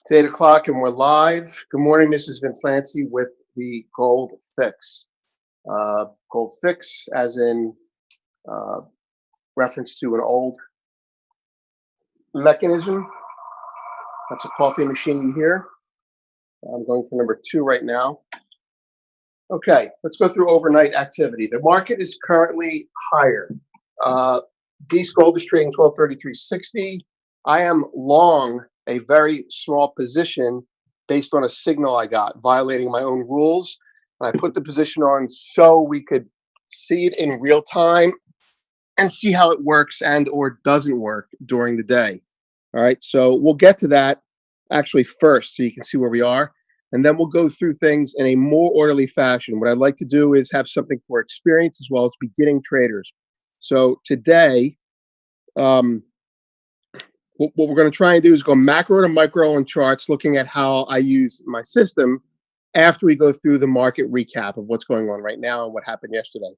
It's 8 o'clock and we're live. Good morning. This is Vince Lanci with the Gold Fix. Gold Fix, as in uh, reference to an old mechanism. That's a coffee machine you hear. I'm going for number 2 right now. Okay, let's go through overnight activity. The market is currently higher. D's Gold is trading 1233.60. I am long a very small position based on a signal I got, violating my own rules. I put the position on so we could see it in real time and see how it works and or doesn't work during the day. All right, so we'll get to that actually first so you can see where we are. And then we'll go through things in a more orderly fashion. What I'd like to do is have something for experience as well as beginning traders. So today, what we're going to try and do is go macro to micro on charts, looking at how I use my system after we go through the market recap of what's going on right now and what happened yesterday.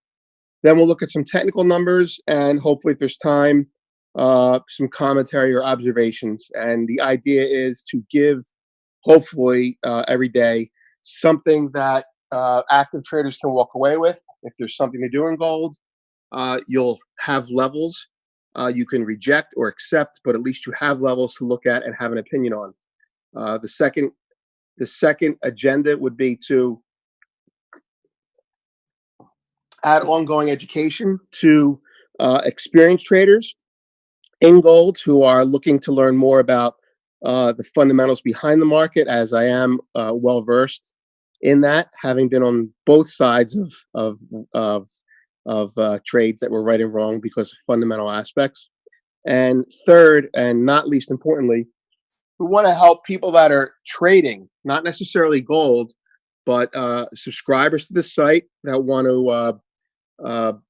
Then we'll look at some technical numbers and hopefully, if there's time, some commentary or observations. And the idea is to give, hopefully, every day something that active traders can walk away with. If there's something to do in gold, you'll have levels you can reject or accept, but at least you have levels to look at and have an opinion on. The second agenda would be to add ongoing education to experienced traders in gold who are looking to learn more about the fundamentals behind the market, as I am well versed in that, having been on both sides of trades that were right and wrong because of fundamental aspects. And third, and not least importantly, we want to help people that are trading, not necessarily gold, but subscribers to the site that want to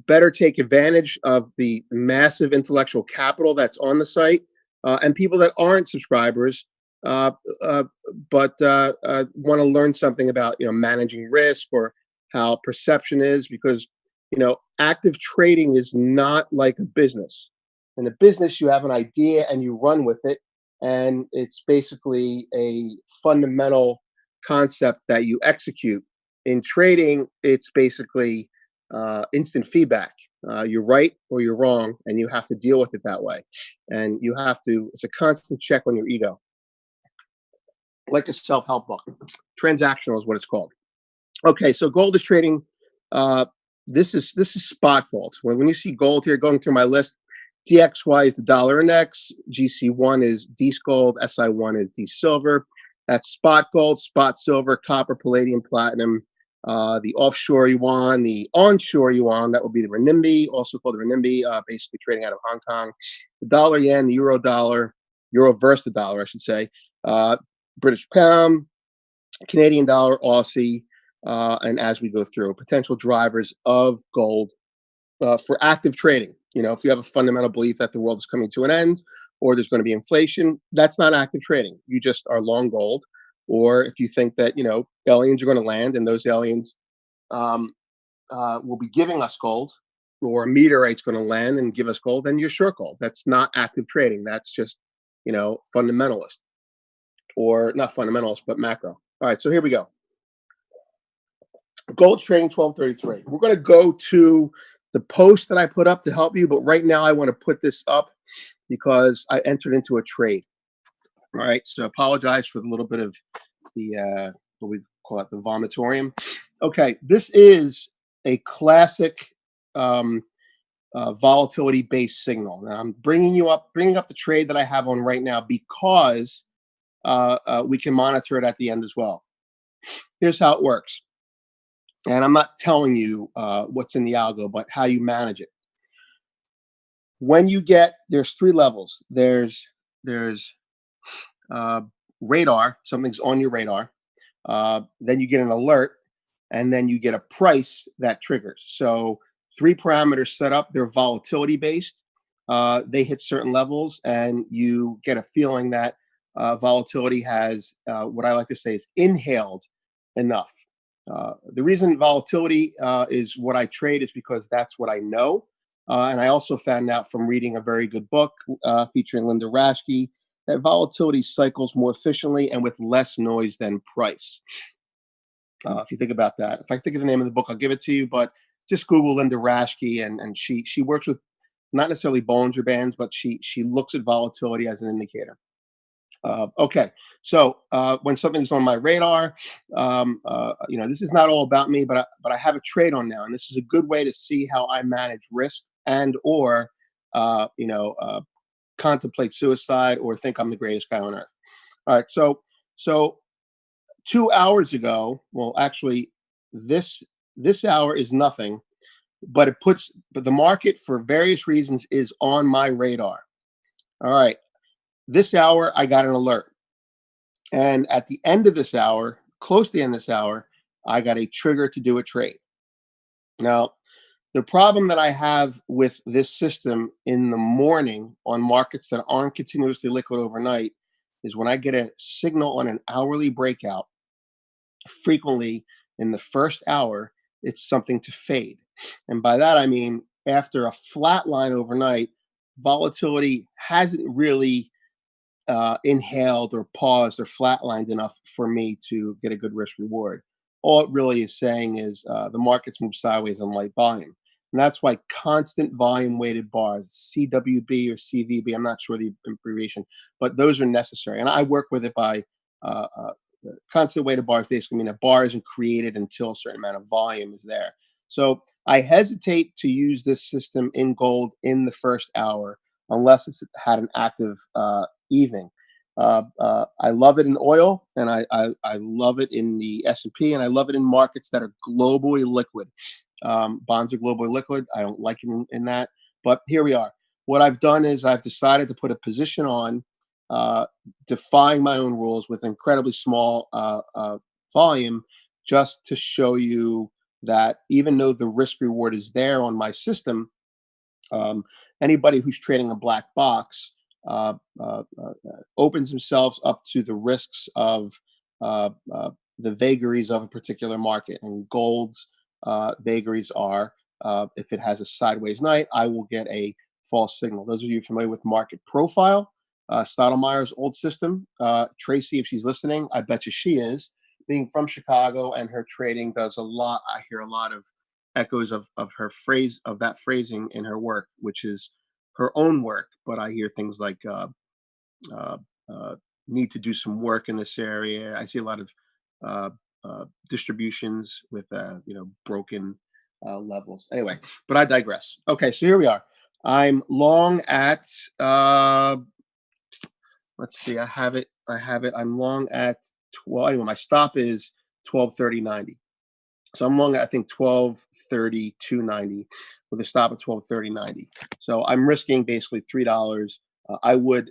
better take advantage of the massive intellectual capital that's on the site, and people that aren't subscribers but want to learn something about managing risk or how perception is, because active trading is not like a business. In a business, you have an idea and you run with it, and it's basically a fundamental concept that you execute. In trading, it's basically instant feedback. You're right or you're wrong, and you have to deal with it that way. And you have to, it's a constant check on your ego, like a self-help book. Transactional is what it's called. Okay, so gold is trading. This is spot gold. When you see gold here, going through my list, DXY is the dollar index, GC1 is D gold, SI1 is D silver. That's spot gold, spot silver, copper, palladium, platinum, the offshore yuan, the onshore yuan, that would be the renminbi, also called the renminbi, basically trading out of Hong Kong. The dollar yen, the euro dollar, euro versus the dollar, I should say, British pound, Canadian dollar, Aussie, and as we go through potential drivers of gold for active trading. If you have a fundamental belief that the world is coming to an end or there's going to be inflation, that's not active trading. You just are long gold. Or if you think that aliens are going to land and those aliens will be giving us gold, or a meteorite's going to land and give us gold, then you're short gold. That's not active trading. That's just fundamentalist, or not fundamentalist, but macro. All right, so here we go. Gold's trading 1233. We're going to go to the post that I put up to help you, but right now I want to put this up because I entered into a trade. All right, so I apologize for the little bit of the what we call it, the vomitorium. Okay, this is a classic volatility-based signal. Now I'm bringing up the trade that I have on right now because we can monitor it at the end as well. Here's how it works. And I'm not telling you what's in the algo, but how you manage it. When you there's 3 levels. There's radar, something's on your radar. Then you get an alert, and then you get a price that triggers. So 3 parameters set up. They're volatility based. They hit certain levels, and you get a feeling that volatility has what I like to say is inhaled enough. The reason volatility is what I trade is because that's what I know. And I also found out from reading a very good book featuring Linda Raschke that volatility cycles more efficiently and with less noise than price. If you think about that, if I think of the name of the book, I'll give it to you. But just Google Linda Raschke, and she works with not necessarily Bollinger Bands, but she looks at volatility as an indicator. Okay, so when something's on my radar, this is not all about me, but I have a trade on now, and this is a good way to see how I manage risk and or uh, you know uh, contemplate suicide or think I'm the greatest guy on earth. All right, so 2 hours ago, well, actually, this this hour is nothing, but the market for various reasons is on my radar. All right, this hour I got an alert. And at the end of this hour, close to the end of this hour, I got a trigger to do a trade. Now, the problem that I have with this system in the morning on markets that aren't continuously liquid overnight is when I get a signal on an hourly breakout, frequently in the first hour, it's something to fade. And by that, I mean, after a flat line overnight, volatility hasn't really inhaled or paused or flatlined enough for me to get a good risk reward. All it really is saying is the markets move sideways on light volume. And that's why constant volume weighted bars, CWB or CVB, I'm not sure the abbreviation, but those are necessary. And I work with it by constant weighted bars basically mean a bar isn't created until a certain amount of volume is there. So I hesitate to use this system in gold in the first hour unless it's had an active evening. I love it in oil, and I love it in the S&P, and I love it in markets that are globally liquid. Bonds are globally liquid. I don't like it in that, but here we are. What I've done is I've decided to put a position on, uh, defying my own rules with incredibly small volume, just to show you that even though the risk reward is there on my system, um, anybody who's trading a black box uh, opens themselves up to the risks of uh, uh, the vagaries of a particular market. And gold's vagaries are if it has a sideways night, I will get a false signal. Those of you familiar with market profile, Stottlemyre's old system, Tracy, if she's listening, I bet you she is. Being from Chicago and her trading does a lot. I hear a lot of echoes of her phrase of that phrasing in her work, which is her own work. But I hear things like uh, uh, need to do some work in this area. I see a lot of uh, distributions with broken levels. Anyway, but I digress. Okay, so here we are. I'm long at let's see. I have it. I'm long at 12. Anyway, my stop is 12:30.90. So I'm long at, I think, 12:32.90 with a stop at 12:30.90. So I'm risking basically $3.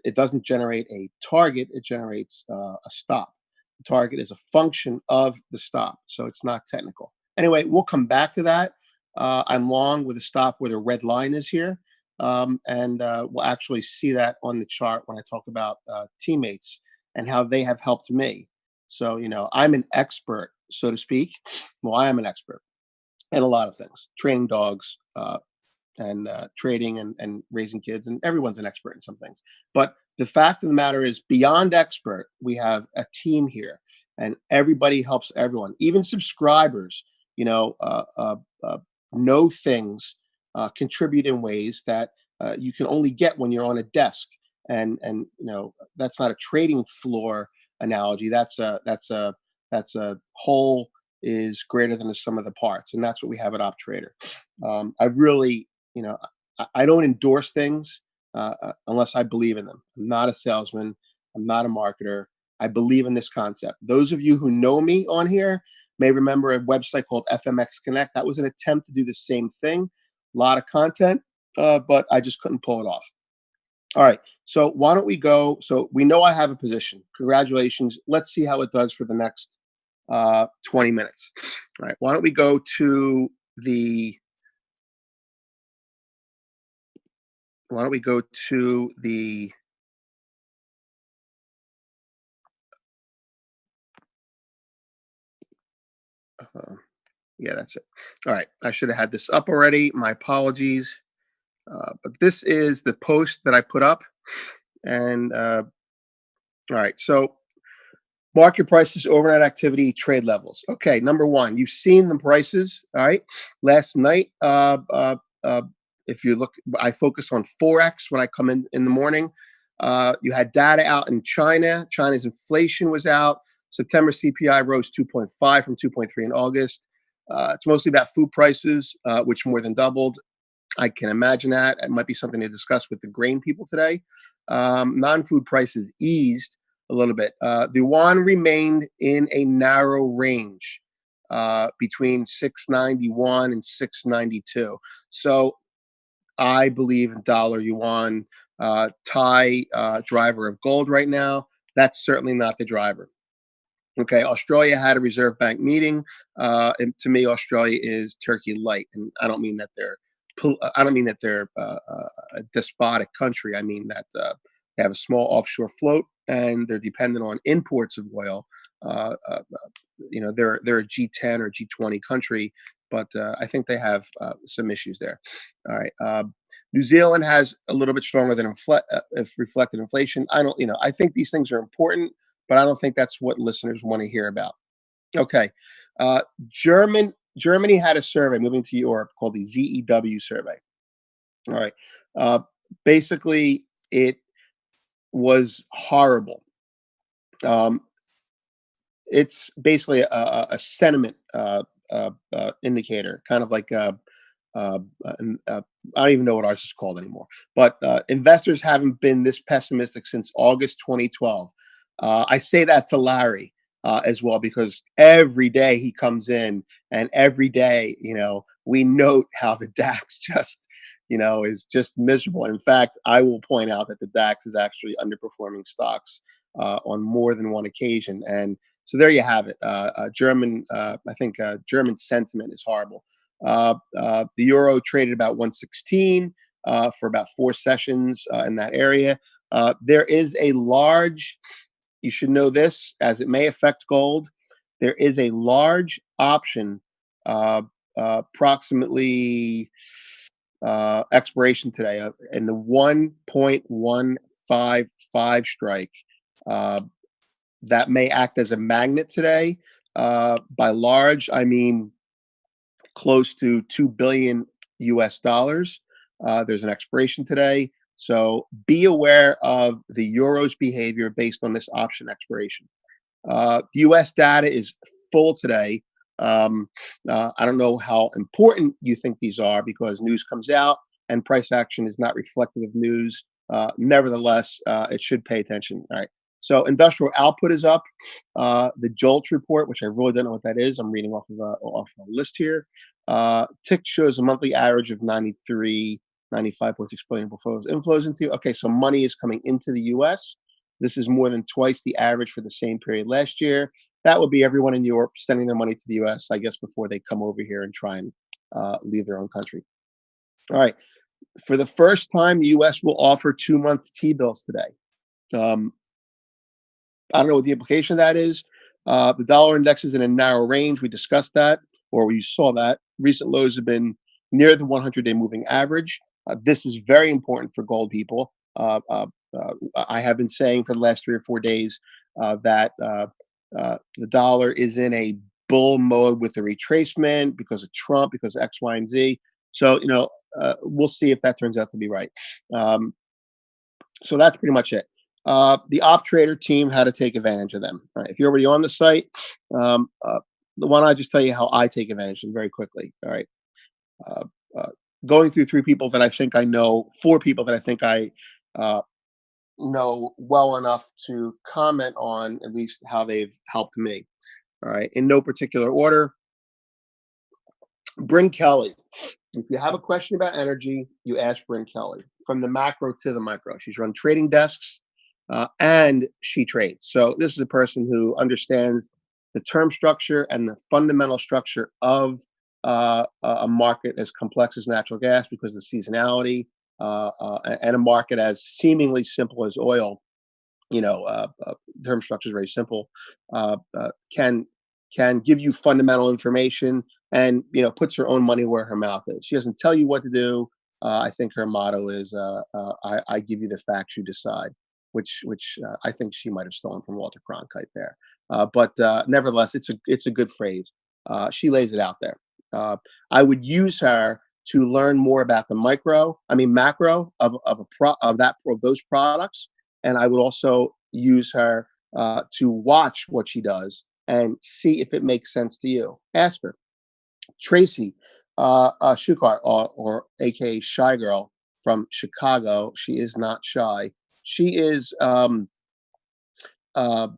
It doesn't generate a target, it generates a stop. The target is a function of the stop, so it's not technical. Anyway, we'll come back to that. I'm long with a stop where the red line is here. And we'll actually see that on the chart when I talk about teammates and how they have helped me. So, I'm an expert, so to speak. Well, I am an expert in a lot of things, training dogs, and trading and raising kids, and everyone's an expert in some things. But the fact of the matter is, beyond expert, we have a team here, and everybody helps everyone. Even subscribers, you know, uh, uh, uh, know things, contribute in ways that you can only get when you're on a desk. And that's not a trading floor analogy. That's a whole is greater than the sum of the parts, and that's what we have at OpTrader. I really, I don't endorse things unless I believe in them. I'm not a salesman. I'm not a marketer. I believe in this concept. Those of you who know me on here may remember a website called FMX Connect. That was an attempt to do the same thing. A lot of content, but I just couldn't pull it off. All right. So why don't we go? So we know I have a position. Congratulations. Let's see how it does for the next 20 minutes. All right. Why don't we go to the why don't we go to the uh, yeah, that's it. All right. I should have had this up already. My apologies. But this is the post that I put up. And All right. So market prices, overnight activity, trade levels. Okay, number one, you've seen the prices. All right, last night. If you look, I focus on forex when I come in the morning. You had data out in China. China's inflation was out. September CPI rose 2.5 from 2.3 in August. It's mostly about food prices, which more than doubled. I can imagine that. It might be something to discuss with the grain people today. Non-food prices eased a little bit. The yuan remained in a narrow range between 691 and 692. So I believe in dollar yuan. Thai driver of gold right now. That's certainly not the driver. Okay, Australia had a Reserve Bank meeting, and to me, Australia is Turkey light, and I don't mean that they're a despotic country. I mean that they have a small offshore float, and they're dependent on imports of oil. They're a G10 or G20 country, but I think they have some issues there. All right, New Zealand has a little bit stronger than if reflected inflation. I don't, I think these things are important, but I don't think that's what listeners want to hear about. Okay. Uh, Germany had a survey moving to Europe called the ZEW survey. All right. Uh, Basically, it was horrible. Um, it's basically a sentiment indicator, kind of like uh, I don't even know what ours is called anymore. But investors haven't been this pessimistic since August 2012. I say that to Larry as well because every day he comes in, and every day, we note how the DAX just, is just miserable. And in fact, I will point out that the DAX is actually underperforming stocks on more than one occasion. And so there you have it. I think German sentiment is horrible. The euro traded about 116 for about 4 sessions in that area. There is a large, you should know this as it may affect gold. There is a large option, approximately expiration today, in the 1.155 strike. Uh, that may act as a magnet today. By large, I mean close to 2 billion US dollars. There's an expiration today. So be aware of the euro's behavior based on this option expiration. The US data is full today. I don't know how important you think these are because news comes out and price action is not reflective of news. Nevertheless, it should pay attention. All right. So industrial output is up. The JOLTS report, which I really don't know what that is, I'm reading off of a list here. Tick shows a monthly average of 95.6 billion portfolios inflows into. Okay, so money is coming into the U.S. This is more than twice the average for the same period last year. That would be everyone in Europe sending their money to the U.S., I guess, before they come over here and try and leave their own country. All right. For the first time, the U.S. will offer 2-month T-bills today. I don't know what the implication of that is. The dollar index is in a narrow range. We discussed that, or we saw that. Recent lows have been near the 100-day moving average. This is very important for gold people. I have been saying for the last 3 or 4 days that the dollar is in a bull mode with the retracement because of Trump, because of X, Y, and Z. So, we'll see if that turns out to be right. So that's pretty much it. The op trader team, how to take advantage of them. All right. If you're already on the site, why don't I just tell you how I take advantage of them very quickly? All right. Uh, uh, Going through 3 people that I think I know, 4 people that I think I uh, know well enough to comment on at least how they've helped me. All right. In no particular order, Bryn Kelly. If you have a question about energy, you ask Bryn Kelly from the macro to the micro. She's run trading desks and she trades. So this is a person who understands the term structure and the fundamental structure of a market as complex as natural gas because of the seasonality and a market as seemingly simple as oil. Term structure is very simple. Uh, uh, can can give you fundamental information and puts her own money where her mouth is. She doesn't tell you what to do. I think her motto is I give you the facts, you decide. which I think she might have stolen from Walter Cronkite there. But nevertheless, it's a good phrase. She lays it out there. Uh, I would use her to learn more about the macro of those products, and I would also use her to watch what she does and see if it makes sense to you. Ask her. Tracy Shukart, or AKA Shy Girl from Chicago. She is not shy. She is uh, uh,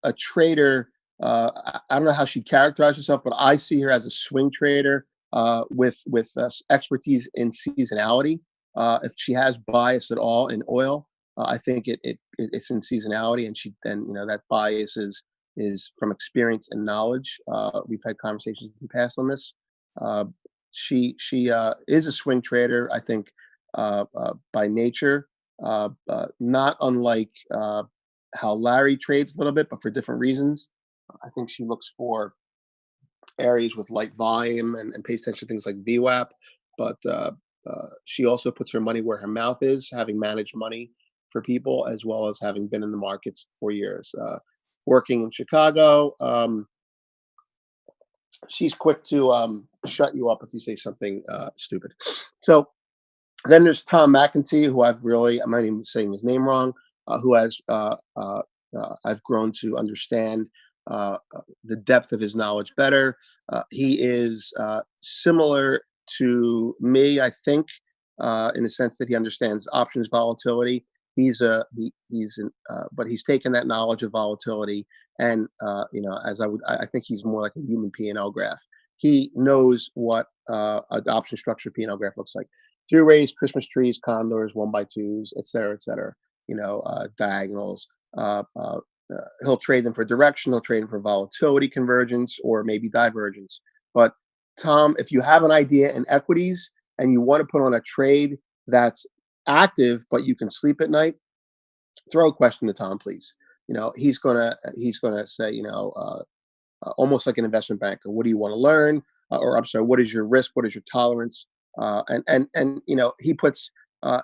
a trader. I don't know how she characterizes herself, but I see her as a swing trader with expertise in seasonality. If she has bias at all in oil, I think it's in seasonality, and that bias is from experience and knowledge. We've had conversations in the past on this. Uh, she is a swing trader, I think, by nature, not unlike how Larry trades a little bit, but for different reasons. I think she looks for areas with light volume and pays attention to things like VWAP, but she also puts her money where her mouth is, having managed money for people as well as having been in the markets for years. Working in Chicago, she's quick to shut you up if you say something stupid. So then there's Tom McEntee, who I'm not even saying his name wrong, who I've grown to understand the depth of his knowledge better. He is similar to me, I think, in the sense that he understands options volatility. But he's taken that knowledge of volatility, and I think he's more like a human P&L graph. He knows what an option structure P&L graph looks like: through rays, Christmas trees, condors, one by twos, et cetera, et cetera. Diagonals. He'll trade them for direction. He'll trade them for volatility convergence or maybe divergence. But Tom, if you have an idea in equities and you want to put on a trade that's active but you can sleep at night, throw a question to Tom, please. He's gonna say, almost like an investment banker. What do you want to learn? Or I'm sorry, what is your risk? What is your tolerance? And he puts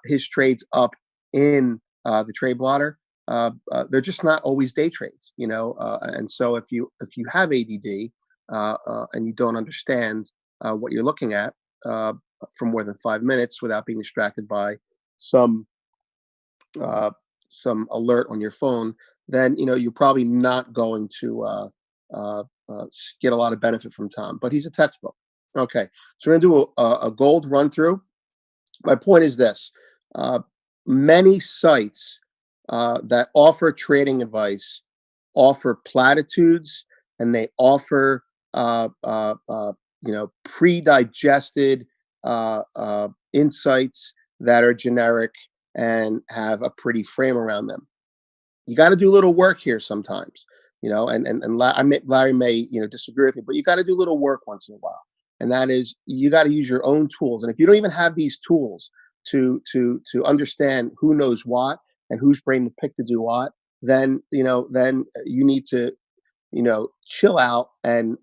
his trades up in the trade blotter. They're just not always day trades, and so if you have ADD and you don't understand what you're looking at uh, for more than 5 minutes without being distracted by some uh, some alert on your phone, then you're probably not going to get a lot of benefit from Tom. But he's a textbook. Okay, so we're gonna do a gold run through. My point is this: uh, many sites that offer trading advice offer platitudes, and they offer pre-digested insights that are generic and have a pretty frame around them. You got to do a little work here sometimes, Larry may disagree with me, but you got to do a little work once in a while, and that is you got to use your own tools. And if you don't even have these tools to understand who knows what and whose brain to pick to do what, then you need to chill out and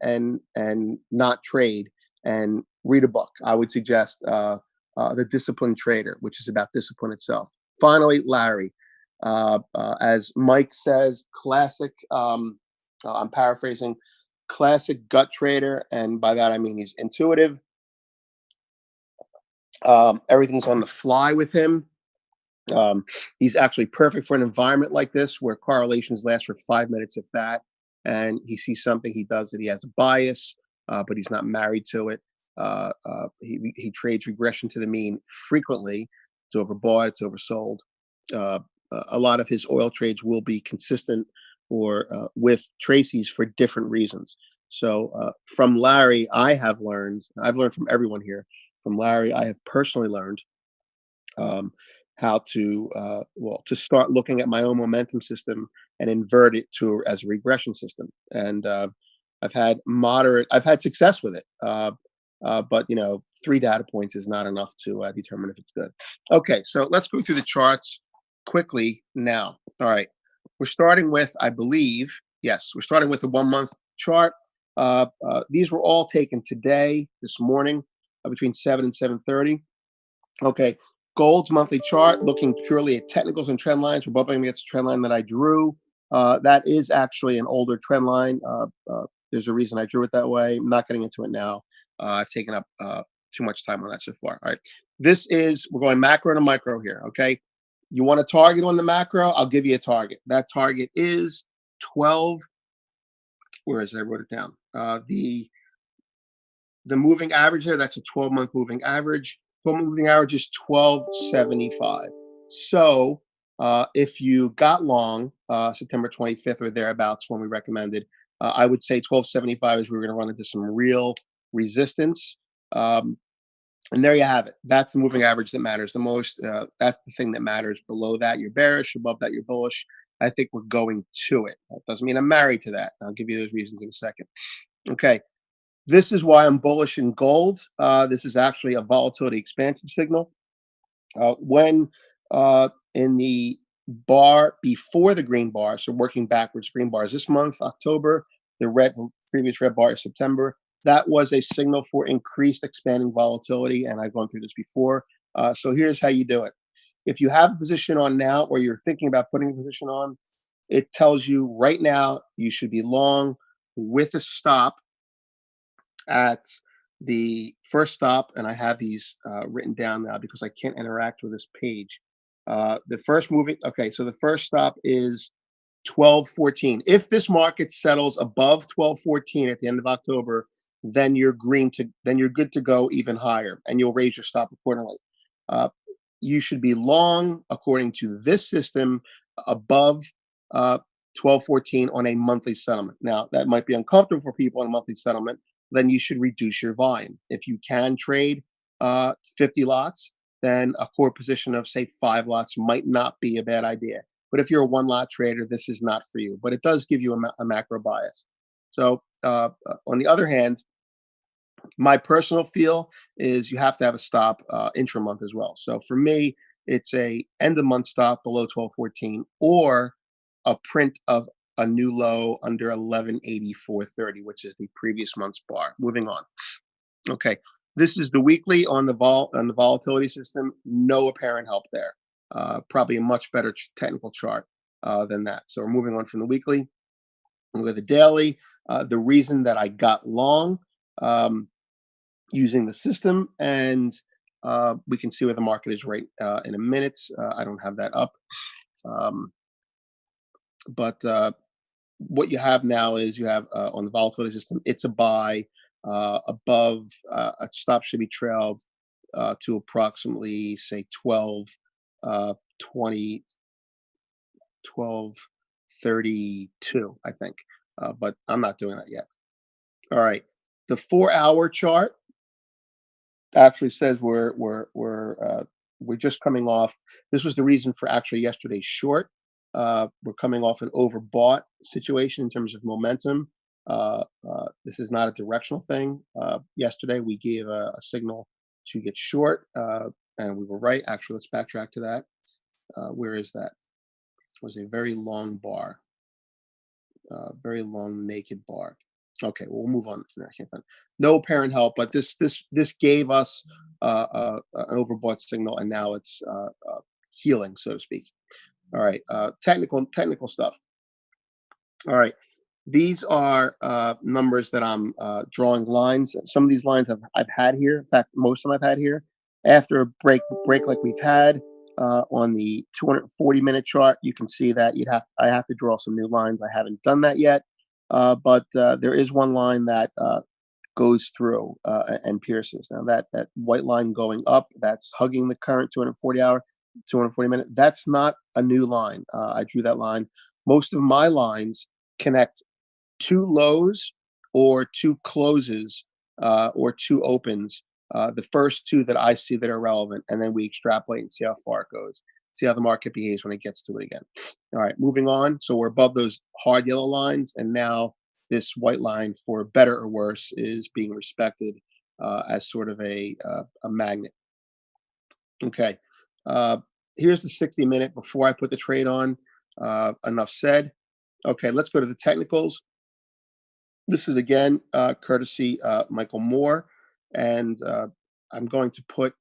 not trade and read a book. I would suggest The Disciplined Trader, which is about discipline itself. Finally, Larry, as Mike says, classic. I'm paraphrasing. Classic gut trader, and by that I mean he's intuitive. Everything's on the fly with him. He's actually perfect for an environment like this where correlations last for 5 minutes, if that, and he sees something, he does it. He has a bias, but he's not married to it. He trades regression to the mean frequently. It's overbought, it's oversold. A lot of his oil trades will be consistent or with Tracy's for different reasons. So from Larry, I've learned from everyone here. From Larry, I have personally learned um, how to start looking at my own momentum system and invert it to as a regression system. And I've had success with it. But 3 data points is not enough to determine if it's good. Okay, so let's go through the charts quickly now. All right, we're starting with, I believe, yes, we're starting with the 1 month chart. These were all taken today, this morning, between 7 and 7:30. Okay, Gold's monthly chart, looking purely at technicals and trend lines, we're bumping against a trend line that I drew. That is actually an older trend line. There's a reason I drew it that way. I'm not getting into it now. I've taken up too much time on that so far. All right. We're going macro to micro here. Okay. You want a target on the macro? I'll give you a target. That target is 12. Where is it? I wrote it down. The moving average there, that's a 12-month moving average. 12 moving average is 1275. So if you got long September 25th or thereabouts when we recommended, I would say 1275 is we're going to run into some real resistance. Um, and there you have it. That's the moving average that matters the most. That's the thing that matters. Below that, you're bearish. Above that, you're bullish. I think we're going to it. That doesn't mean I'm married to that. I'll give you those reasons in a second. Okay. This is why I'm bullish in gold. This is actually a volatility expansion signal. When in the bar before the green bar, so working backwards, green bars this month, October, the previous red bar is September. That was a signal for increased expanding volatility, and I've gone through this before. So here's how you do it. If you have a position on now, or you're thinking about putting a position on, it tells you right now you should be long with a stop at the first stop, and I have these written down now because I can't interact with this page. The first moving, okay, so the first stop is 1214. If this market settles above 1214 at the end of October, then you're good to go even higher, and you'll raise your stop accordingly. Uh, you should be long according to this system above 1214 on a monthly settlement. Now that might be uncomfortable for people on a monthly settlement. Then you should reduce your volume. If you can trade 50 lots, then a core position of say 5 lots might not be a bad idea. But if you're a 1 lot trader, this is not for you. But it does give you a macro bias. So on the other hand, my personal feel is you have to have a stop intra-month as well. So for me, it's a end of month stop below 1214 or a print of a new low under 1184.30, which is the previous month's bar. Moving on. Okay, this is the weekly on the volatility system. No apparent help there. Probably a much better technical chart than that. So we're moving on from the weekly. We'll go to the daily. The reason that I got long. Using the system, and we can see where the market is right in a minute. I don't have that up, um, but what you have now is you have on the volatility system, it's a buy above a stop should be trailed to approximately say 12, 20, 1232, I think, but I'm not doing that yet. All right, the 4 hour chart actually says we're just coming off. This was the reason for actually yesterday's short. We're coming off an overbought situation in terms of momentum. This is not a directional thing. Yesterday we gave a signal to get short, and we were right. Actually, let's backtrack to that. Where is that? It was a very long bar, very long naked bar. Okay, well, we'll move on from there. I can't find no apparent help, but this gave us an overbought signal, and now it's healing, so to speak. All right, technical stuff. All right, these are numbers that I'm drawing lines. Some of these lines I've had here. In fact, most of them I've had here. After a break like we've had on the 240-minute chart, you can see that I have to draw some new lines. I haven't done that yet, but there is one line that goes through and pierces. Now that white line going up, that's hugging the current 240 minute. That's not a new line. I drew that line. Most of my lines connect two lows or two closes or two opens. The first two that I see that are relevant, and then we extrapolate and see how far it goes. See how the market behaves when it gets to it again. All right, moving on. So we're above those hard yellow lines, and now this white line, for better or worse, is being respected as sort of a magnet. Okay, uh, here's the 60-minute before I put the trade on. Enough said. Okay, let's go to the technicals. This is again courtesy Michael Moore, and I'm going to put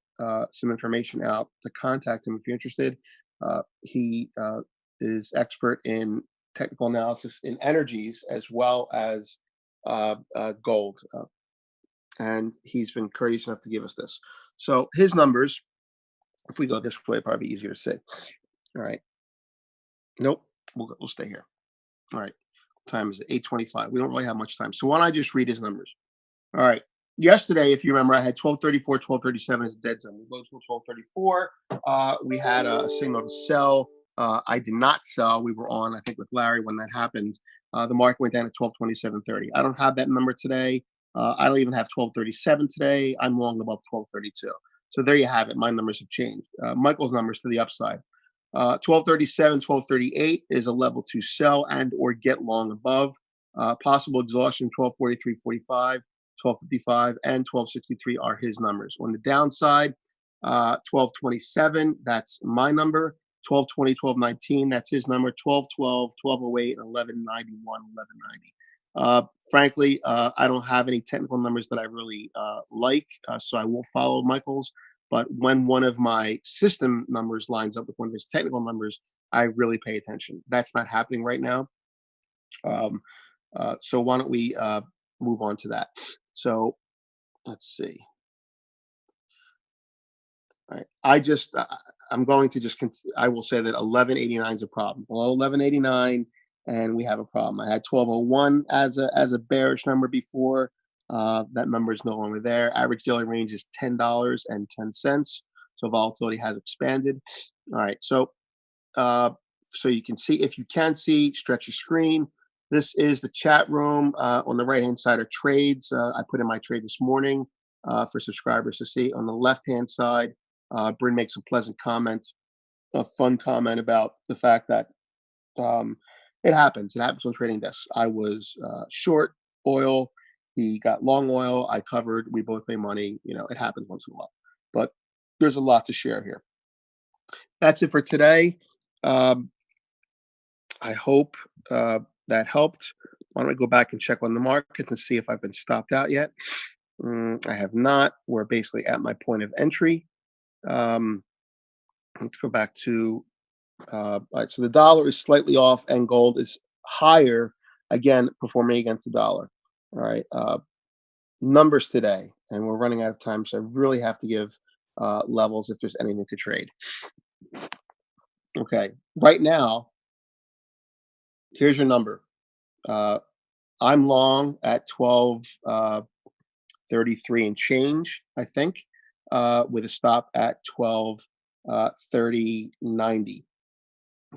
some information out to contact him if you're interested. He is expert in technical analysis in energies as well as gold, and he's been courteous enough to give us this. So his numbers, if we go this way, probably easier to see. All right. Nope. We'll stay here. All right. Time is 8:25. We don't really have much time. So why don't I just read his numbers? All right. Yesterday, if you remember, I had 1234, 1237 as a dead zone. We go to 1234. We had a signal to sell. I did not sell. We were on, I think, with Larry when that happened. The market went down at 1227.30. I don't have that number today. I don't even have 1237 today. I'm long above 1232. So there you have it. My numbers have changed. Michael's numbers to the upside. 1237, 1238 is a level to sell and or get long above. Possible exhaustion 1243.45, 1255, and 1263 are his numbers. On the downside, 1227, that's my number. 1220, 1219, that's his number. 1212, 1208, 1191, 1190. Frankly, I don't have any technical numbers that I really like, so I will follow Michael's. But when one of my system numbers lines up with one of his technical numbers, I really pay attention. That's not happening right now. Um, so why don't we move on to that? So let's see. All right. I'm going to just, I will say that 1189 is a problem. Below 1189, and we have a problem. I had 1201 as a bearish number before. That number is no longer there. Average daily range is $10.10. So volatility has expanded. All right. So you can see, if you can see, stretch your screen. This is the chat room. On the right hand side are trades. I put in my trade this morning for subscribers to see. On the left hand side, Bryn makes a pleasant comment, a fun comment about the fact that um, it happens. It happens on trading desks. I was short oil. He got long oil. I covered. We both made money. It happens once in a while. But there's a lot to share here. That's it for today. Um, I hope that helped. Why don't I go back and check on the market and see if I've been stopped out yet? I have not. We're basically at my point of entry. Let's go back to all right, so the dollar is slightly off and gold is higher, again, performing against the dollar. All right. Numbers today, and we're running out of time, so I really have to give levels if there's anything to trade. Okay. Right now, here's your number. I'm long at 1233 and change, I think, with a stop at 1230.90.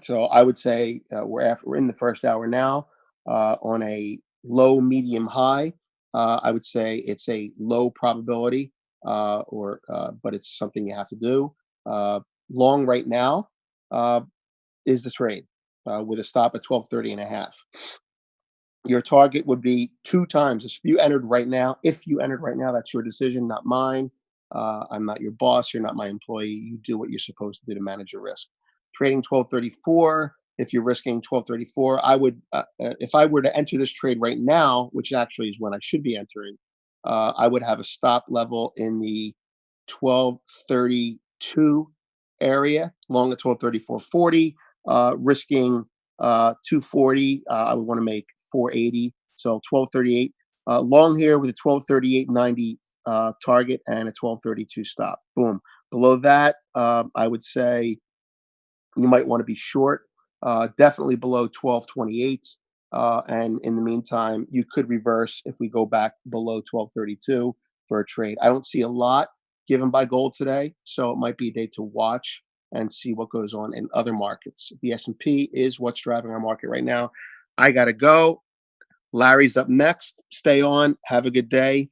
So I would say we're in the first hour now on a low, medium, high. I would say it's a low probability, but it's something you have to do. Long right now is the trade with a stop at 1230.5. Your target would be two times. If you entered right now, that's your decision, not mine. I'm not your boss. You're not my employee. You do what you're supposed to do to manage your risk. Trading 1234. If you're risking 1234, I would, if I were to enter this trade right now, which actually is when I should be entering, I would have a stop level in the 1232 area, long at 1234.40, risking 240. I would want to make 480, so 1238. Long here with a 1238.90 target and a 1232 stop. Boom. Below that, I would say you might want to be short. Definitely below 1228. And in the meantime, you could reverse if we go back below 1232 for a trade. I don't see a lot given by gold today, so it might be a day to watch and see what goes on in other markets. The S&P is what's driving our market right now. I got to go. Larry's up next. Stay on. Have a good day.